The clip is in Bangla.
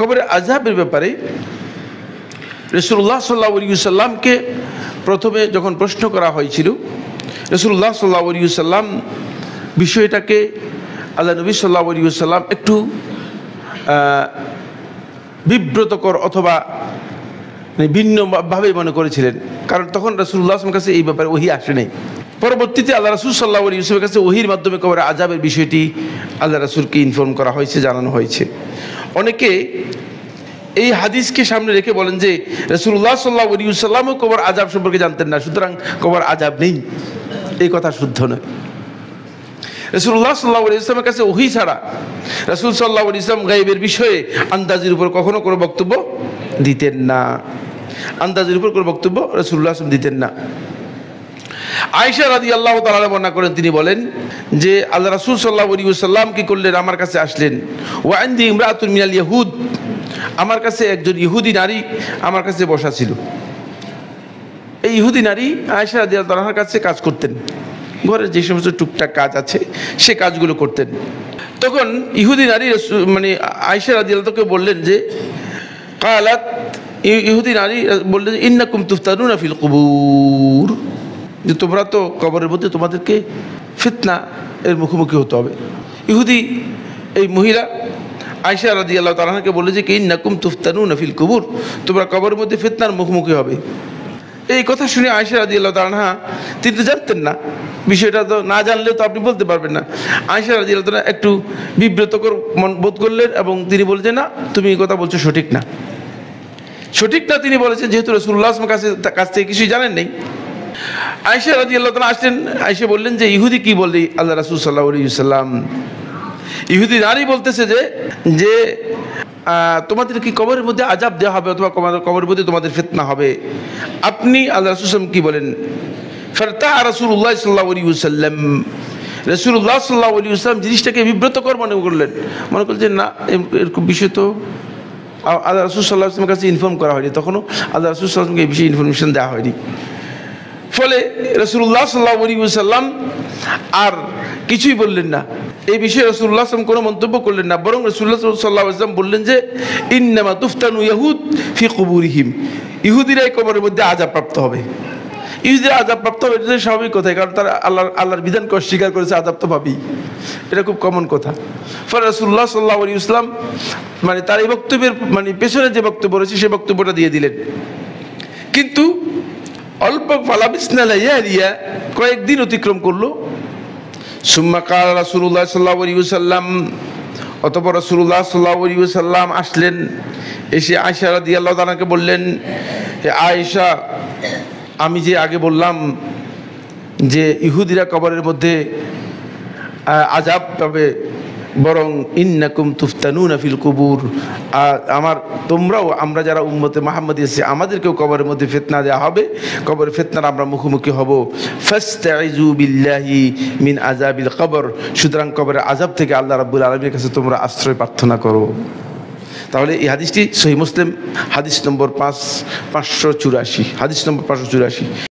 কবরের আযাবের ব্যাপারে রাসূলুল্লাহ সাল্লাল্লাহু আলাইহি ওয়াসাল্লামকে প্রথমে যখন প্রশ্ন করা হয়েছিল, রাসূলুল্লাহ সাল্লাল্লাহু আলাইহি ওয়াসাল্লাম বিষয়টাকে আল্লাহ নবী সাল্লাল্লাহু আলাইহি ওয়াসাল্লাম একটু বিব্রতকর অথবা ভিন্নভাবে মনে করেছিলেন, কারণ তখন রাসূলুল্লাহ সাল্লাল্লাহু আলাইহি ওয়াসাল্লামের কাছে এই ব্যাপারে ওহী আসে নাই। পরবর্তীতে আল্লাহ রাসূল সাল্লাল্লাহু আলাইহি ওয়াসাল্লামের কাছে ওহীর মাধ্যমে কবরের আযাবের বিষয়টি আল্লাহ রাসূলকে ইনফর্ম করা হয়েছে, জানানো হয়েছে। অনেকে এই হাদিসকে সামনে রেখে বলেন যে রাসূলুল্লাহ সাল্লাল্লাহু আলাইহি ওয়াসাল্লামও কবর আযাব সম্পর্কে জানতেন না, সুতরাং কবর আযাব নেই। এই কথা শুদ্ধ নয়। রাসূলুল্লাহ সাল্লাল্লাহু আলাইহি ওয়াসাল্লামের কাছে ওহী ছাড়া রাসূল সাল্লাল্লাহু আলাইহি ওয়াসাল্লাম গায়বের বিষয়ে আন্দাজের উপর কখনো কোনো বক্তব্য দিতেন না। আন্দাজের উপর কোনো বক্তব্য রাসূলুল্লাহ সাল্লাল্লাহু আলাইহি ওয়াসাল্লাম দিতেন না। আয়েশা রাদিয়াল্লাহু তাআলা বর্ণনা করেন, তিনি বলেন যে আল্লাহ রাসূল সাল্লাল্লাহু আলাইহি ওয়াসাল্লাম কি করলেন, আমার কাছে আসলেন। ওয়া ইনদি ইমরাতুন মিনাল ইয়াহুদ, আমার কাছে একজন ইহুদি নারী আমার কাছে বসা ছিল। এই ইহুদি নারী আয়েশা রাদিয়াল্লাহু তাআলার কাছে কাজ করতেন, ঘরের যে সমস্ত টুকটাক কাজ আছে সে কাজগুলো করতেন। তখন ইহুদি নারী মানে আয়েশা রাদিয়াল্লাহু তাআলাকে বললেন যে কালাত, ইহুদি নারী বললেন ইন্নাকুম তুফতানুনা ফিল কুবুর, যে তোমরা তো কবরের মধ্যে তোমাদেরকে ফিতনা এর মুখোমুখি হতে হবে। ইহুদি এই মহিলা আয়েশা রাদিয়াল্লাহু তাআলাকে বললেন যে ইন্নাকুম তুফতানুনা ফিল কুবুর, তোমরা কবরের মধ্যে ফিতনার মুখোমুখি হবে। এই কথা শুনে আয়েশা রাদিয়াল্লাহু তাআলা, তিনি তো জানতেন না বিষয়টা, তো না জানলেও তো আপনি বলতে পারবেন না। আয়েশা রাদিয়াল্লাহু তাআলা একটু বিব্রতকর মন বোধ করলেন এবং তিনি বলছেন না, তুমি এই কথা বলছো সঠিক না, সঠিক না। তিনি বলেছেন যেহেতু রাসূলুল্লাহ সাল্লাল্লাহু আলাইহি ওয়াসাল্লামের কাছ থেকে কিছুই জানেন নাই। আয়েশা রাদিয়াল্লাহু তাআলা আসলেন, আয়েশা বললেন যে ইহুদি কি বললি আল্লাহ রাসূল সাল্লাল্লাহু আলাইহি ওয়াসাল্লাম। ইহুদি নারী বলতেছে যে তোমাদের কি কবরের মধ্যে আযাব দেওয়া হবে অথবা কবরের মধ্যে তোমাদের ফিতনা হবে, আপনি আল্লাহ রাসূল সাল্লাল্লাহু আলাইহি ওয়াসাল্লাম কি বলেন? ফারতা রাসূলুল্লাহ সাল্লাল্লাহু আলাইহি ওয়াসাল্লাম, রাসূলুল্লাহ সাল্লাল্লাহু আলাইহি ওয়াসাল্লাম জিনিসটাকে বিব্রতকর মনে করলেন, মনে করলেন না এরকম বিষয় তো আল্লাহ রাসূল সাল্লাল্লাহু আলাইহি ওয়াসাল্লামের কাছে ইনফর্ম করা হয়নি, তখনও আল্লাহ রাসূল সাল্লাল্লাহু আলাইহি ওয়াসাল্লামকে এই বিষয়ে ইনফরমেশন দেওয়া হয়নি। ফলে রাসূলুল্লাহ সাল্লাল্লাহু আলাইহি ওয়াসাল্লাম আর কিছুই বললেন না, এই বিষয়ে রাসূলুল্লাহ সাল্লাল্লাহু আলাইহি ওয়াসাল্লাম কোনো মন্তব্য করলেন না, বরং রাসূলুল্লাহ সাল্লাল্লাহু আলাইহি ওয়াসাল্লাম বললেন যে ইন্নামা তুফতানু ইয়াহুদ ফি কুবুরিহিম, ইহুদিরাই কবরের মধ্যে আযাব প্রাপ্ত হবে। ইহুদিরা আযাব প্রাপ্ত হবে, এটা স্বাভাবিক কথাই, কারণ তারা আল্লাহর বিধানকে অস্বীকার করেছে, আযাব তো পাবেই, এটা খুব কমন কথা। ফলে রাসূলুল্লাহ সাল্লাল্লাহু আলাইহি ওয়াসাল্লাম মানে তার এই বক্তব্যের মানে পেছনে যে বক্তব্য রয়েছে সেই বক্তব্যটা দিয়ে দিলেন। কিন্তু অল্প ফালাবিসনা লাইয়ালিয়া, কয়েকদিন অতিক্রম করলো। সুম্মা ক্বালা রাসূলুল্লাহ সাল্লাল্লাহু আলাইহি ওয়াসাল্লাম, অতঃপর রাসূলুল্লাহ সাল্লাল্লাহু আলাইহি ওয়াসাল্লাম আসলেন, এসে আয়েশা রাদিয়াল্লাহু তাআলাকে বললেন, হে আয়েশা, আমি যে আগে বললাম যে ইহুদিরা কবরের মধ্যে আযাব পাবে, বরং ইন্নাকুম তুফতানুনা ফিল কুবুর, তোমরাও, আমরা যারা উম্মতে মুহাম্মাদী আছি আমাদেরকেও কবরের মধ্যে ফিতনা দেওয়া হবে, কবরের ফিতনার আমরা মুখোমুখি হব। ফাস্তাইযু বিল্লাহি মিন আযাবিল কবর, সুতরাং কবরের আযাব থেকে আল্লাহ রাব্বুল আলামিনের কাছে তোমরা আশ্রয় প্রার্থনা করো। তাহলে এই হাদিসটি সহিহ মুসলিম হাদিস নম্বর 584, হাদিস নম্বর 584।